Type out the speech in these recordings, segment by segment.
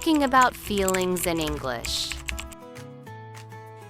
talking about feelings in English.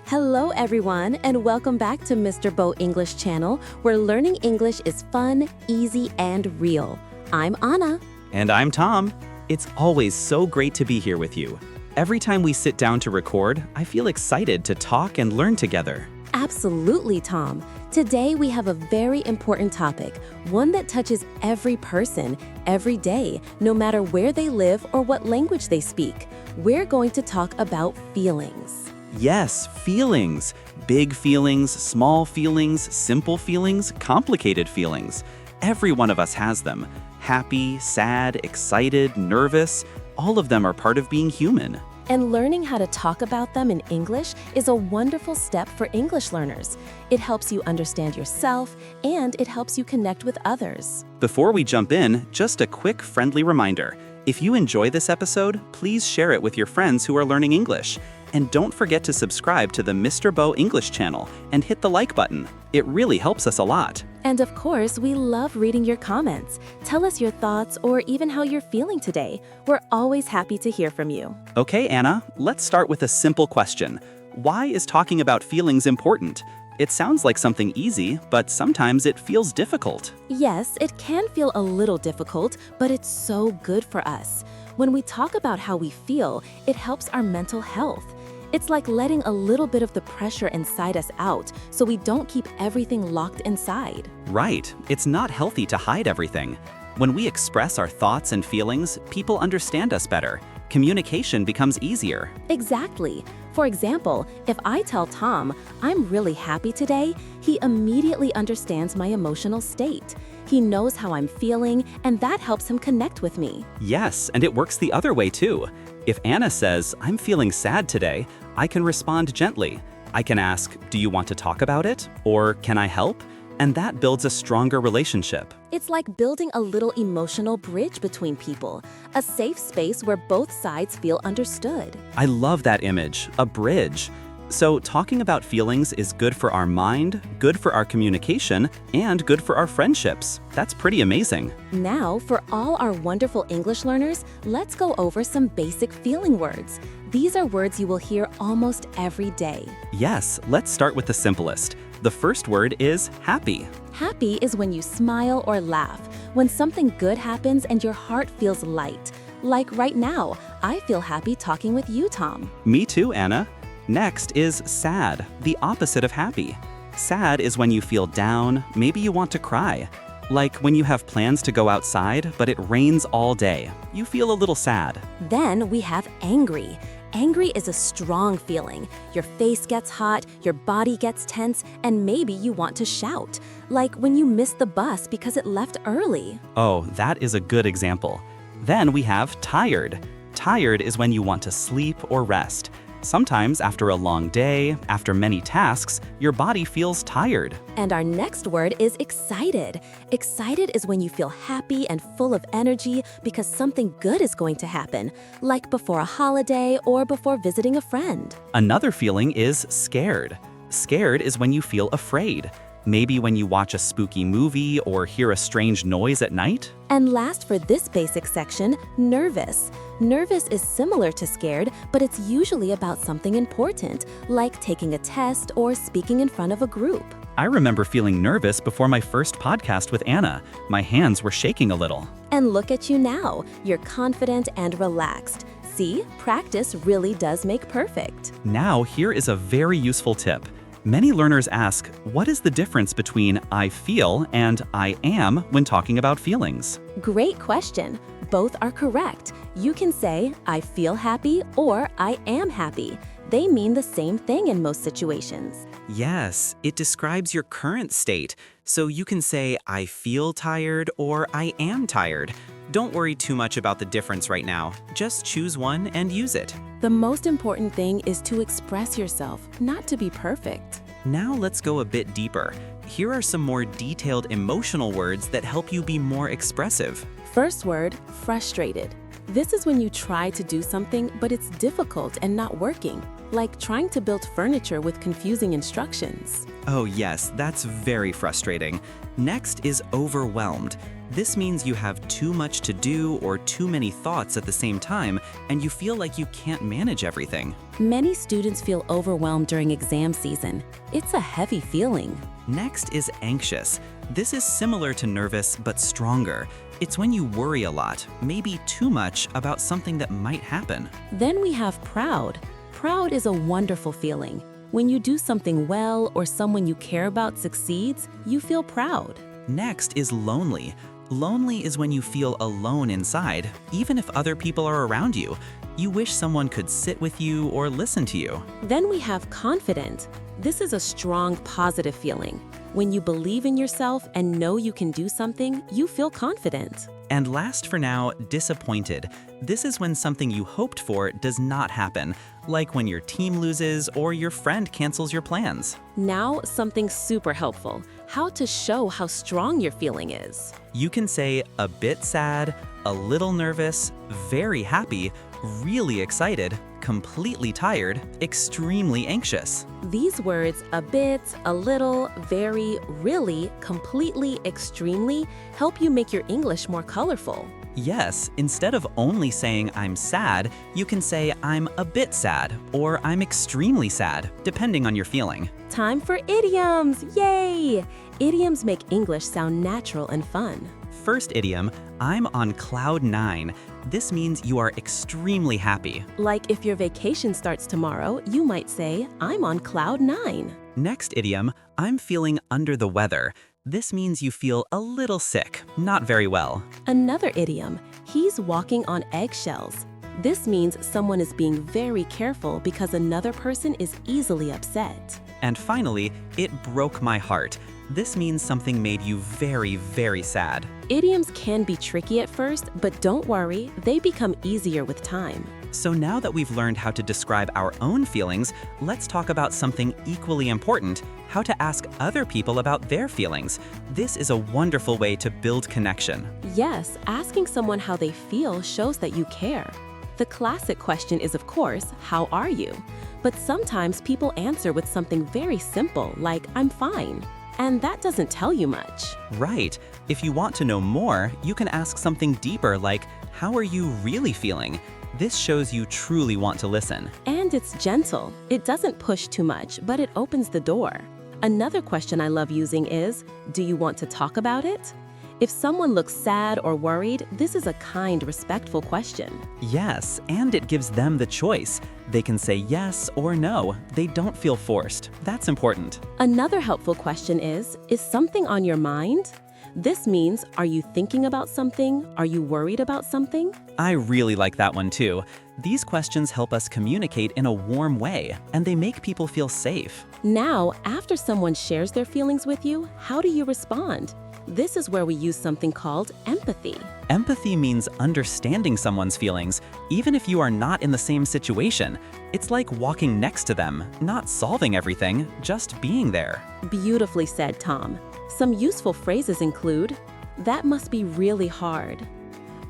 Hello everyone, and welcome back to Mr. Bo English channel, where learning English is fun, easy, and real. I'm Anna. And I'm Tom. It's always so great to be here with you. Every time we sit down to record, I feel excited to talk and learn together. Absolutely, Tom. Today we have a very important topic, one that touches every person, every day, no matter where they live or what language they speak. We're going to talk about feelings. Yes, feelings. Big feelings, small feelings, simple feelings, complicated feelings. Every one of us has them. Happy, sad, excited, nervous. All of them are part of being human. And learning how to talk about them in English is a wonderful step for English learners. It helps you understand yourself, and it helps you connect with others. Before we jump in, just a quick friendly reminder. If you enjoy this episode, please share it with your friends who are learning English. And don't forget to subscribe to the Mr. Bo English channel and hit the like button. It really helps us a lot. And of course, we love reading your comments. Tell us your thoughts or even how you're feeling today. We're always happy to hear from you. Okay, Anna, let's start with a simple question. Why is talking about feelings important? It sounds like something easy, but sometimes it feels difficult. Yes, it can feel a little difficult, but it's so good for us. When we talk about how we feel, it helps our mental health. It's like letting a little bit of the pressure inside us out so we don't keep everything locked inside. Right. It's not healthy to hide everything. When we express our thoughts and feelings, people understand us better. Communication becomes easier. Exactly. For example, if I tell Tom, I'm really happy today, he immediately understands my emotional state. He knows how I'm feeling, and that helps him connect with me. Yes, and it works the other way too. If Anna says, I'm feeling sad today, I can respond gently. I can ask, do you want to talk about it? Or can I help? And that builds a stronger relationship. It's like building a little emotional bridge between people, a safe space where both sides feel understood. I love that image, a bridge. So talking about feelings is good for our mind, good for our communication, and good for our friendships. That's pretty amazing. Now, for all our wonderful English learners, let's go over some basic feeling words. These are words you will hear almost every day. Yes, let's start with the simplest. The first word is happy. Happy is when you smile or laugh, when something good happens and your heart feels light. Like right now, I feel happy talking with you, Tom. Me too, Anna. Next is sad, the opposite of happy. Sad is when you feel down, maybe you want to cry. Like when you have plans to go outside, but it rains all day. You feel a little sad. Then we have angry. Angry is a strong feeling. Your face gets hot, your body gets tense, and maybe you want to shout. Like when you miss the bus because it left early. Oh, that is a good example. Then we have tired. Tired is when you want to sleep or rest. Sometimes after a long day, after many tasks, your body feels tired. And our next word is excited. Excited is when you feel happy and full of energy because something good is going to happen, like before a holiday or before visiting a friend. Another feeling is scared. Scared is when you feel afraid. Maybe when you watch a spooky movie or hear a strange noise at night. And last for this basic section, nervous. Nervous is similar to scared, but it's usually about something important, like taking a test or speaking in front of a group. I remember feeling nervous before my first podcast with Anna. My hands were shaking a little. And look at you now. You're confident and relaxed. See, practice really does make perfect. Now, here is a very useful tip. Many learners ask, what is the difference between I feel and I am when talking about feelings? Great question. Both are correct. You can say, I feel happy or I am happy. They mean the same thing in most situations. Yes, it describes your current state. So you can say, I feel tired or I am tired. Don't worry too much about the difference right now. Just choose one and use it. The most important thing is to express yourself, not to be perfect. Now let's go a bit deeper. Here are some more detailed emotional words that help you be more expressive. First word, frustrated. This is when you try to do something, but it's difficult and not working, like trying to build furniture with confusing instructions. Oh yes, that's very frustrating. Next is overwhelmed. This means you have too much to do or too many thoughts at the same time, and you feel like you can't manage everything. Many students feel overwhelmed during exam season. It's a heavy feeling. Next is anxious. This is similar to nervous but stronger. It's when you worry a lot, maybe too much, about something that might happen. Then we have proud. Proud is a wonderful feeling. When you do something well or someone you care about succeeds, you feel proud. Next is lonely. Lonely is when you feel alone inside, even if other people are around you. You wish someone could sit with you or listen to you. Then we have confident. This is a strong, positive feeling. When you believe in yourself and know you can do something, you feel confident. And last for now, disappointed. This is when something you hoped for does not happen, like when your team loses or your friend cancels your plans. Now, something super helpful. How to show how strong your feeling is. You can say a bit sad, a little nervous, very happy, really excited, completely tired, extremely anxious. These words, a bit, a little, very, really, completely, extremely, help you make your English more colorful. Yes, instead of only saying I'm sad, you can say I'm a bit sad or I'm extremely sad, depending on your feeling. Time for idioms! Yay! Idioms make English sound natural and fun. First idiom, I'm on cloud 9. This means you are extremely happy. Like if your vacation starts tomorrow, you might say, I'm on cloud 9. Next idiom, I'm feeling under the weather. This means you feel a little sick, not very well. Another idiom, he's walking on eggshells. This means someone is being very careful because another person is easily upset. And finally, it broke my heart. This means something made you very, very sad. Idioms can be tricky at first, but don't worry, they become easier with time. So now that we've learned how to describe our own feelings, let's talk about something equally important, how to ask other people about their feelings. This is a wonderful way to build connection. Yes, asking someone how they feel shows that you care. The classic question is, of course, how are you? But sometimes people answer with something very simple, like, I'm fine. And that doesn't tell you much. Right. If you want to know more, you can ask something deeper like, how are you really feeling? This shows you truly want to listen. And it's gentle. It doesn't push too much, but it opens the door. Another question I love using is, do you want to talk about it? If someone looks sad or worried, this is a kind, respectful question. Yes, and it gives them the choice. They can say yes or no. They don't feel forced. That's important. Another helpful question is something on your mind? This means, are you thinking about something? Are you worried about something? I really like that one too. These questions help us communicate in a warm way, and they make people feel safe. Now, after someone shares their feelings with you, how do you respond? This is where we use something called empathy. Empathy means understanding someone's feelings, even if you are not in the same situation. It's like walking next to them, not solving everything, just being there. Beautifully said, Tom. Some useful phrases include, that must be really hard.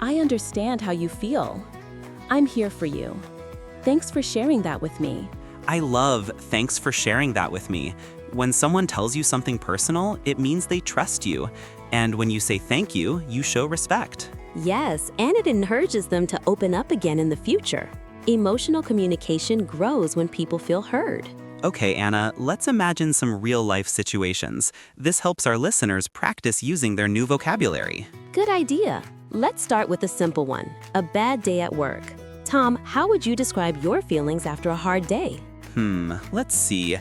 I understand how you feel. I'm here for you. Thanks for sharing that with me. I love thanks for sharing that with me. When someone tells you something personal, it means they trust you. And when you say thank you, you show respect. Yes, and it encourages them to open up again in the future. Emotional communication grows when people feel heard. Okay, Anna, let's imagine some real-life situations. This helps our listeners practice using their new vocabulary. Good idea. Let's start with a simple one, a bad day at work. Tom, how would you describe your feelings after a hard day? Let's see.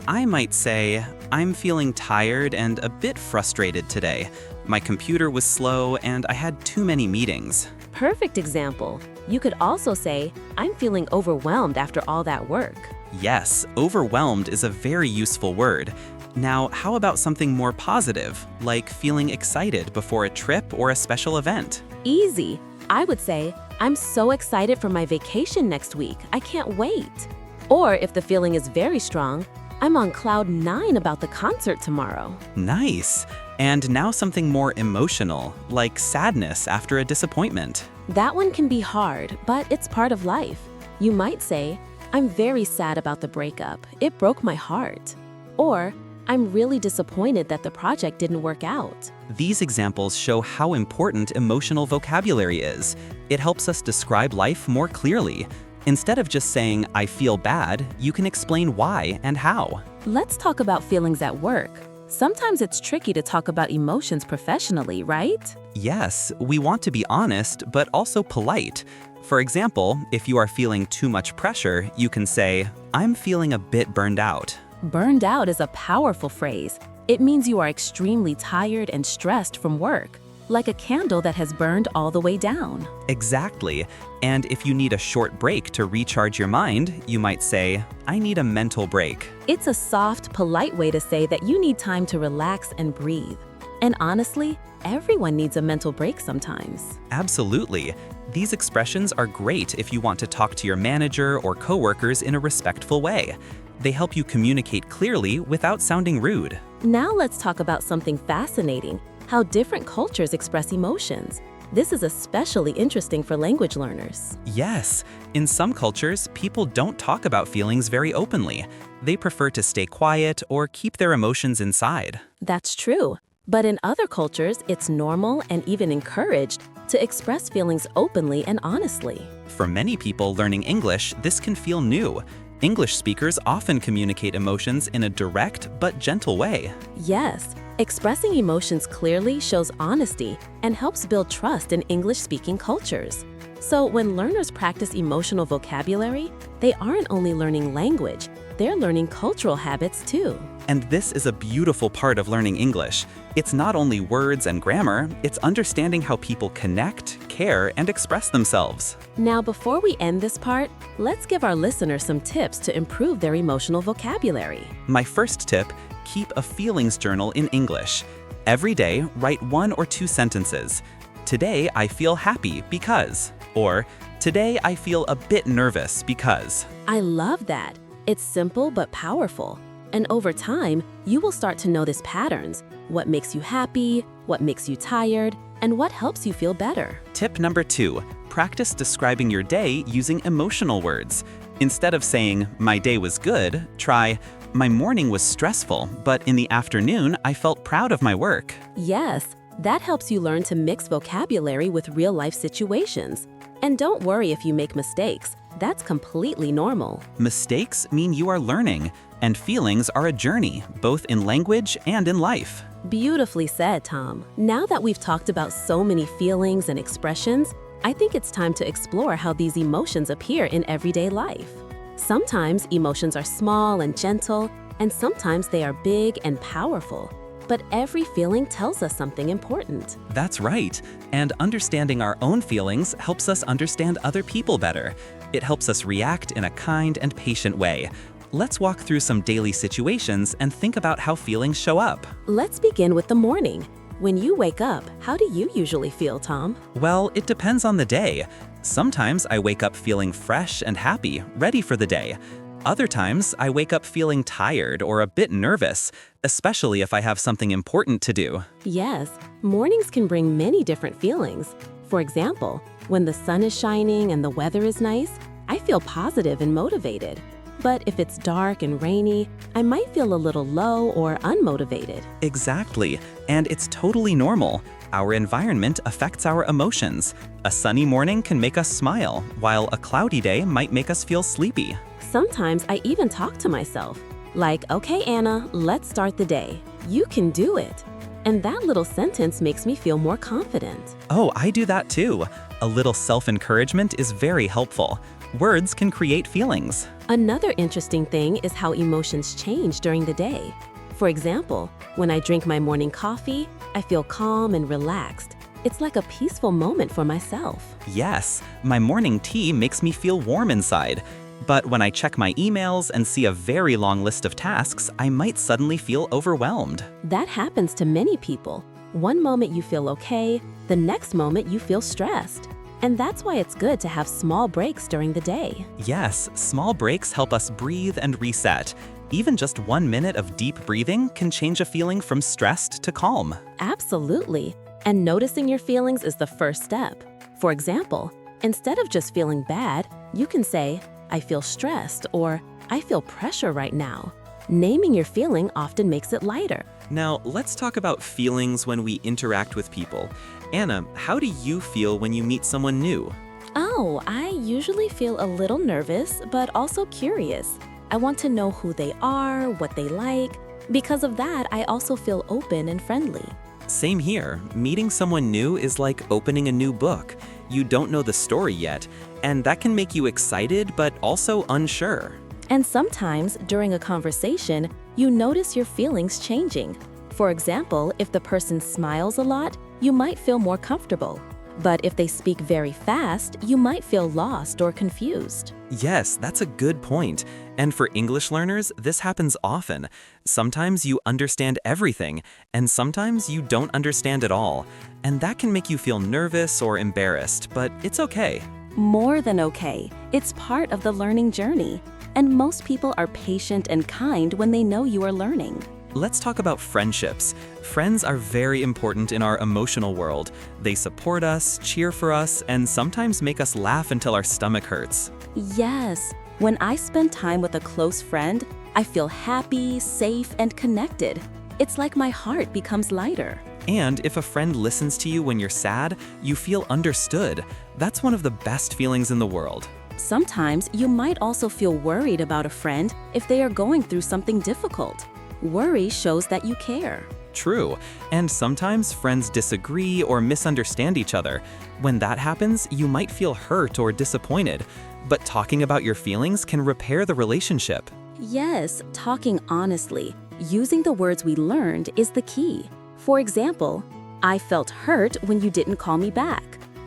I might say, I'm feeling tired and a bit frustrated today. My computer was slow and I had too many meetings. Perfect example. You could also say, I'm feeling overwhelmed after all that work. Yes, overwhelmed is a very useful word. Now, how about something more positive, like feeling excited before a trip or a special event? Easy. I would say, I'm so excited for my vacation next week. I can't wait. Or if the feeling is very strong, I'm on cloud 9 about the concert tomorrow. Nice. And now something more emotional, like sadness after a disappointment. That one can be hard, but it's part of life. You might say, I'm very sad about the breakup. It broke my heart. Or, I'm really disappointed that the project didn't work out. These examples show how important emotional vocabulary is. It helps us describe life more clearly. Instead of just saying, I feel bad, you can explain why and how. Let's talk about feelings at work. Sometimes it's tricky to talk about emotions professionally, right? Yes, we want to be honest, but also polite. For example, if you are feeling too much pressure, you can say, I'm feeling a bit burned out. Burned out is a powerful phrase. It means you are extremely tired and stressed from work, like a candle that has burned all the way down. Exactly. And if you need a short break to recharge your mind, you might say, I need a mental break. It's a soft, polite way to say that you need time to relax and breathe. And honestly, everyone needs a mental break sometimes. Absolutely. These expressions are great if you want to talk to your manager or coworkers in a respectful way. They help you communicate clearly without sounding rude. Now let's talk about something fascinating, how different cultures express emotions. This is especially interesting for language learners. Yes, in some cultures, people don't talk about feelings very openly. They prefer to stay quiet or keep their emotions inside. That's true. But in other cultures, it's normal and even encouraged to express feelings openly and honestly. For many people learning English, this can feel new. English speakers often communicate emotions in a direct but gentle way. Yes, expressing emotions clearly shows honesty and helps build trust in English-speaking cultures. So when learners practice emotional vocabulary, they aren't only learning language, they're learning cultural habits too. And this is a beautiful part of learning English. It's not only words and grammar, it's understanding how people connect, care, and express themselves. Now, before we end this part, let's give our listeners some tips to improve their emotional vocabulary. My first tip, keep a feelings journal in English. Every day, write 1 or 2 sentences. Today, I feel happy because. Or, today, I feel a bit nervous because. I love that. It's simple but powerful. And over time, you will start to notice patterns. What makes you happy, what makes you tired, and what helps you feel better. Tip number 2, practice describing your day using emotional words. Instead of saying, my day was good, try, my morning was stressful, but in the afternoon, I felt proud of my work. Yes, that helps you learn to mix vocabulary with real-life situations. And don't worry if you make mistakes. That's completely normal. Mistakes mean you are learning, and feelings are a journey, both in language and in life. Beautifully said, Tom. Now that we've talked about so many feelings and expressions, I think it's time to explore how these emotions appear in everyday life. Sometimes emotions are small and gentle, and sometimes they are big and powerful. But every feeling tells us something important. That's right. And understanding our own feelings helps us understand other people better. It helps us react in a kind and patient way. Let's walk through some daily situations and think about how feelings show up. Let's begin with the morning. When you wake up, how do you usually feel, Tom? Well, it depends on the day. Sometimes I wake up feeling fresh and happy, ready for the day. Other times, I wake up feeling tired or a bit nervous, especially if I have something important to do. Yes, mornings can bring many different feelings. For example, when the sun is shining and the weather is nice, I feel positive and motivated. But if it's dark and rainy, I might feel a little low or unmotivated. Exactly, and it's totally normal. Our environment affects our emotions. A sunny morning can make us smile, while a cloudy day might make us feel sleepy. Sometimes I even talk to myself, like, okay, Anna, let's start the day. You can do it. And that little sentence makes me feel more confident. Oh, I do that too. A little self-encouragement is very helpful. Words can create feelings. Another interesting thing is how emotions change during the day. For example, when I drink my morning coffee, I feel calm and relaxed. It's like a peaceful moment for myself. Yes, my morning tea makes me feel warm inside. But when I check my emails and see a very long list of tasks, I might suddenly feel overwhelmed. That happens to many people. One moment you feel okay, the next moment you feel stressed. And that's why it's good to have small breaks during the day. Yes, small breaks help us breathe and reset. Even just 1 minute of deep breathing can change a feeling from stressed to calm. Absolutely. And noticing your feelings is the first step. For example, instead of just feeling bad, you can say, I feel stressed, or I feel pressure right now. Naming your feeling often makes it lighter. Now, let's talk about feelings when we interact with people. Anna, how do you feel when you meet someone new? Oh, I usually feel a little nervous, but also curious. I want to know who they are, what they like. Because of that, I also feel open and friendly. Same here. Meeting someone new is like opening a new book. You don't know the story yet, and that can make you excited but also unsure. And sometimes, during a conversation, you notice your feelings changing. For example, if the person smiles a lot, you might feel more comfortable. But if they speak very fast, you might feel lost or confused. Yes, that's a good point. And for English learners, this happens often. Sometimes you understand everything, and sometimes you don't understand at all. And that can make you feel nervous or embarrassed, but it's okay. More than okay. It's part of the learning journey. And most people are patient and kind when they know you are learning. Let's talk about friendships. Friends are very important in our emotional world. They support us, cheer for us, and sometimes make us laugh until our stomach hurts. Yes, when I spend time with a close friend, I feel happy, safe, and connected. It's like my heart becomes lighter. And if a friend listens to you when you're sad, you feel understood. That's one of the best feelings in the world. Sometimes you might also feel worried about a friend if they are going through something difficult. Worry shows that you care. True, and sometimes friends disagree or misunderstand each other. When that happens, you might feel hurt or disappointed, but talking about your feelings can repair the relationship. Yes, talking honestly, using the words we learned is the key. For example, I felt hurt when you didn't call me back.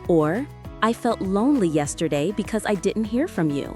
Or, I felt lonely yesterday because I didn't hear from you.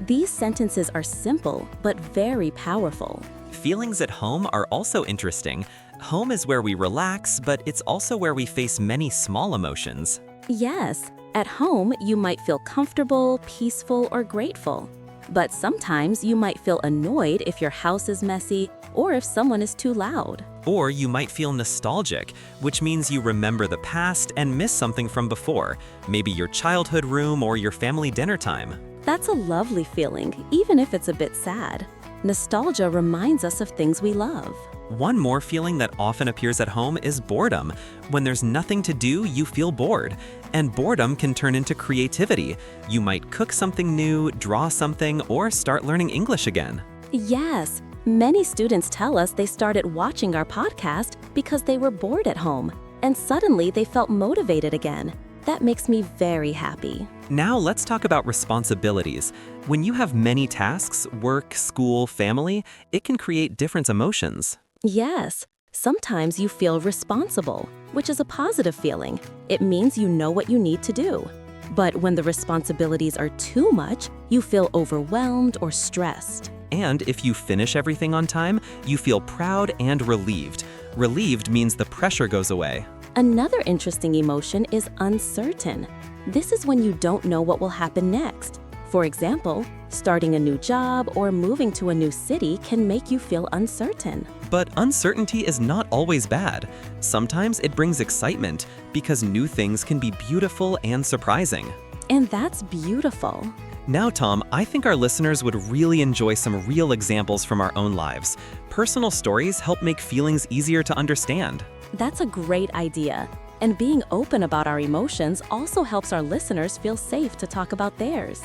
These sentences are simple, but very powerful. Feelings at home are also interesting. Home is where we relax, but it's also where we face many small emotions. Yes, at home you might feel comfortable, peaceful, or grateful. But sometimes you might feel annoyed if your house is messy or if someone is too loud. Or you might feel nostalgic, which means you remember the past and miss something from before, maybe your childhood room or your family dinner time. That's a lovely feeling, even if it's a bit sad. Nostalgia reminds us of things we love. One more feeling that often appears at home is boredom. When there's nothing to do, you feel bored. And boredom can turn into creativity. You might cook something new, draw something, or start learning English again. Yes, many students tell us they started watching our podcast because they were bored at home, and suddenly they felt motivated again. That makes me very happy. Now let's talk about responsibilities. When you have many tasks, work, school, family, it can create different emotions. Yes, sometimes you feel responsible, which is a positive feeling. It means you know what you need to do. But when the responsibilities are too much, you feel overwhelmed or stressed. And if you finish everything on time, you feel proud and relieved. Relieved means the pressure goes away. Another interesting emotion is uncertain. This is when you don't know what will happen next. For example, starting a new job or moving to a new city can make you feel uncertain. But uncertainty is not always bad. Sometimes it brings excitement because new things can be beautiful and surprising. And that's beautiful. Now, Tom, I think our listeners would really enjoy some real examples from our own lives. Personal stories help make feelings easier to understand. That's a great idea. And being open about our emotions also helps our listeners feel safe to talk about theirs.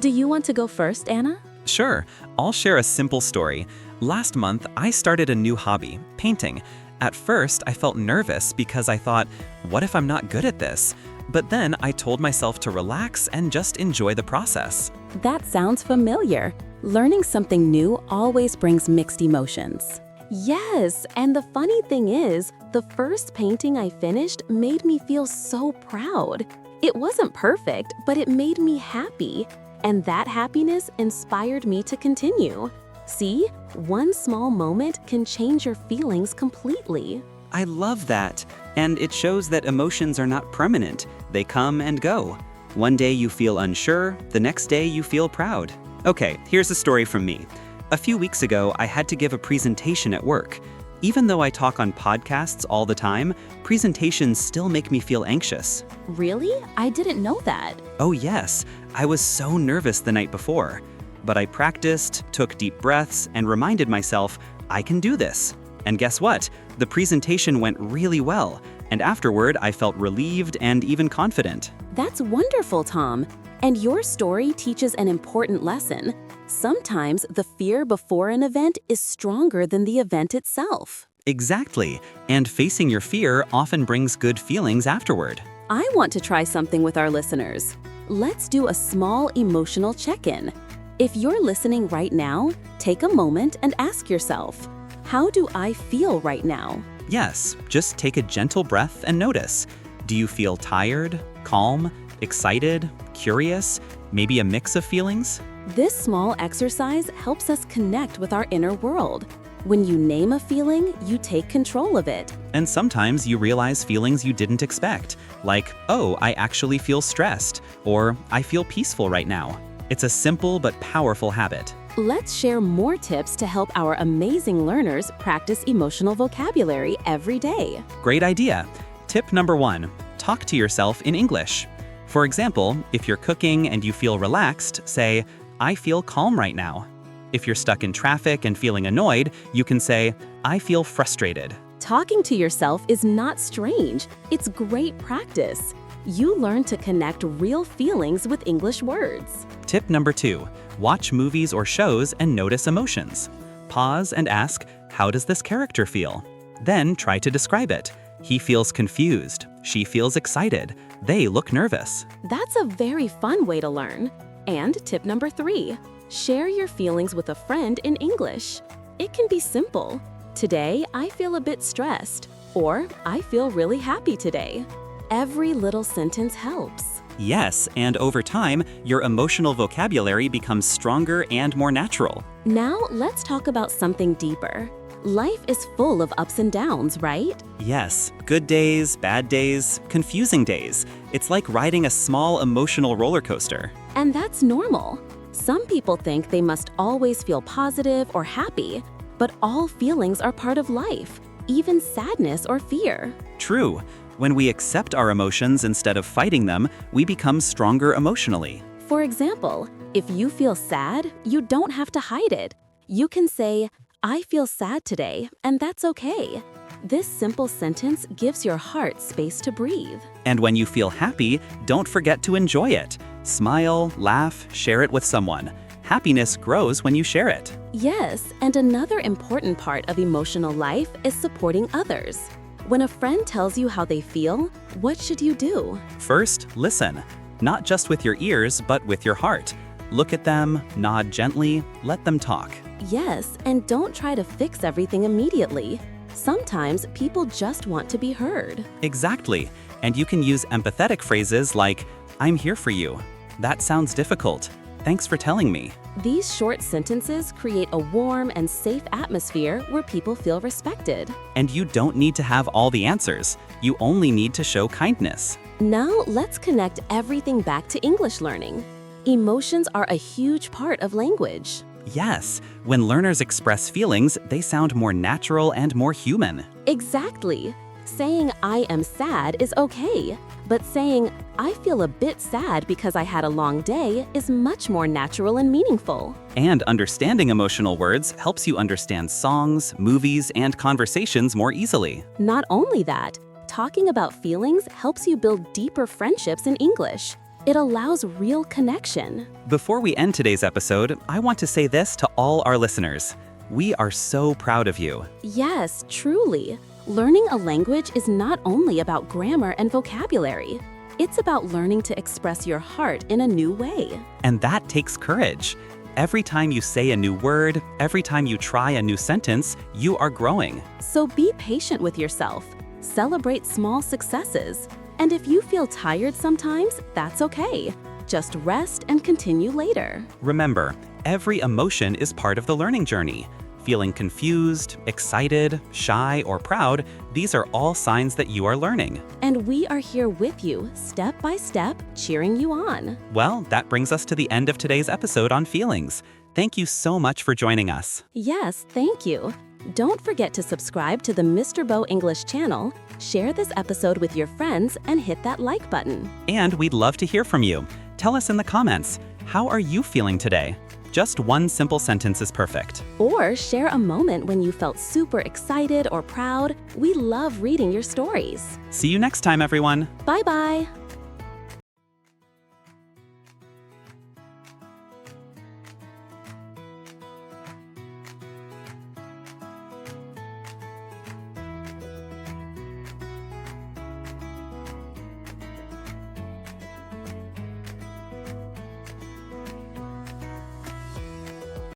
Do you want to go first, Anna? Sure, I'll share a simple story. Last month, I started a new hobby, painting. At first, I felt nervous because I thought, what if I'm not good at this? But then I told myself to relax and just enjoy the process. That sounds familiar. Learning something new always brings mixed emotions. Yes, and the funny thing is, the first painting I finished made me feel so proud. It wasn't perfect, but it made me happy. And that happiness inspired me to continue. See, one small moment can change your feelings completely. I love that. And it shows that emotions are not permanent. They come and go. One day you feel unsure, the next day you feel proud. Okay, here's a story from me. A few weeks ago, I had to give a presentation at work. Even though I talk on podcasts all the time, presentations still make me feel anxious. Really? I didn't know that. Oh yes, I was so nervous the night before. but I practiced, took deep breaths, and reminded myself, I can do this. And guess what? The presentation went really well, and afterward I felt relieved and even confident. That's wonderful, Tom. And your story teaches an important lesson. Sometimes the fear before an event is stronger than the event itself. Exactly, and facing your fear often brings good feelings afterward. I want to try something with our listeners. Let's do a small emotional check-in. If you're listening right now, take a moment and ask yourself, how do I feel right now? Yes, just take a gentle breath and notice. Do you feel tired, calm, excited, curious, maybe a mix of feelings? This small exercise helps us connect with our inner world. When you name a feeling, you take control of it. And sometimes you realize feelings you didn't expect, like, oh, I actually feel stressed, or I feel peaceful right now. It's a simple but powerful habit. Let's share more tips to help our amazing learners practice emotional vocabulary every day. Great idea. Tip number 1, talk to yourself in English. For example, if you're cooking and you feel relaxed, say, I feel calm right now. If you're stuck in traffic and feeling annoyed, you can say, I feel frustrated. Talking to yourself is not strange. It's great practice. You learn to connect real feelings with English words. Tip number 2, watch movies or shows and notice emotions. Pause and ask, how does this character feel? Then try to describe it. He feels confused. She feels excited. They look nervous. That's a very fun way to learn. And tip number 3, share your feelings with a friend in English. It can be simple. Today, I feel a bit stressed, or I feel really happy today. Every little sentence helps. Yes, and over time, your emotional vocabulary becomes stronger and more natural. Now, let's talk about something deeper. Life is full of ups and downs, right? Yes, good days, bad days, confusing days. It's like riding a small emotional roller coaster. And that's normal. Some people think they must always feel positive or happy, but all feelings are part of life, even sadness or fear. True. When we accept our emotions instead of fighting them, we become stronger emotionally. For example, if you feel sad, you don't have to hide it. You can say, I feel sad today, and that's okay. This simple sentence gives your heart space to breathe. And when you feel happy, don't forget to enjoy it. Smile, laugh, share it with someone. Happiness grows when you share it. Yes, and another important part of emotional life is supporting others. When a friend tells you how they feel, what should you do? First, listen. Not just with your ears, but with your heart. Look at them, nod gently, let them talk. Yes, and don't try to fix everything immediately. Sometimes people just want to be heard. Exactly. And you can use empathetic phrases like, I'm here for you. That sounds difficult. Thanks for telling me. These short sentences create a warm and safe atmosphere where people feel respected. And you don't need to have all the answers. You only need to show kindness. Now let's connect everything back to English learning. Emotions are a huge part of language. Yes, when learners express feelings, they sound more natural and more human. Exactly. Saying I am sad is okay, but saying I feel a bit sad because I had a long day is much more natural and meaningful. And understanding emotional words helps you understand songs, movies, and conversations more easily. Not only that, talking about feelings helps you build deeper friendships in English. It allows real connection. Before we end today's episode, I want to say this to all our listeners. We are so proud of you. Yes, truly. Learning a language is not only about grammar and vocabulary. It's about learning to express your heart in a new way. And that takes courage. Every time you say a new word, every time you try a new sentence, you are growing. So be patient with yourself. Celebrate small successes. And if you feel tired sometimes, that's okay. Just rest and continue later. Remember, every emotion is part of the learning journey. Feeling confused, excited, shy, or proud, these are all signs that you are learning. And we are here with you, step by step, cheering you on. Well, that brings us to the end of today's episode on feelings. Thank you so much for joining us. Yes, thank you. Don't forget to subscribe to the Mr. Bo English channel, share this episode with your friends, and hit that like button. And we'd love to hear from you. Tell us in the comments, how are you feeling today? Just one simple sentence is perfect. Or share a moment when you felt super excited or proud. We love reading your stories. See you next time, everyone. Bye-bye.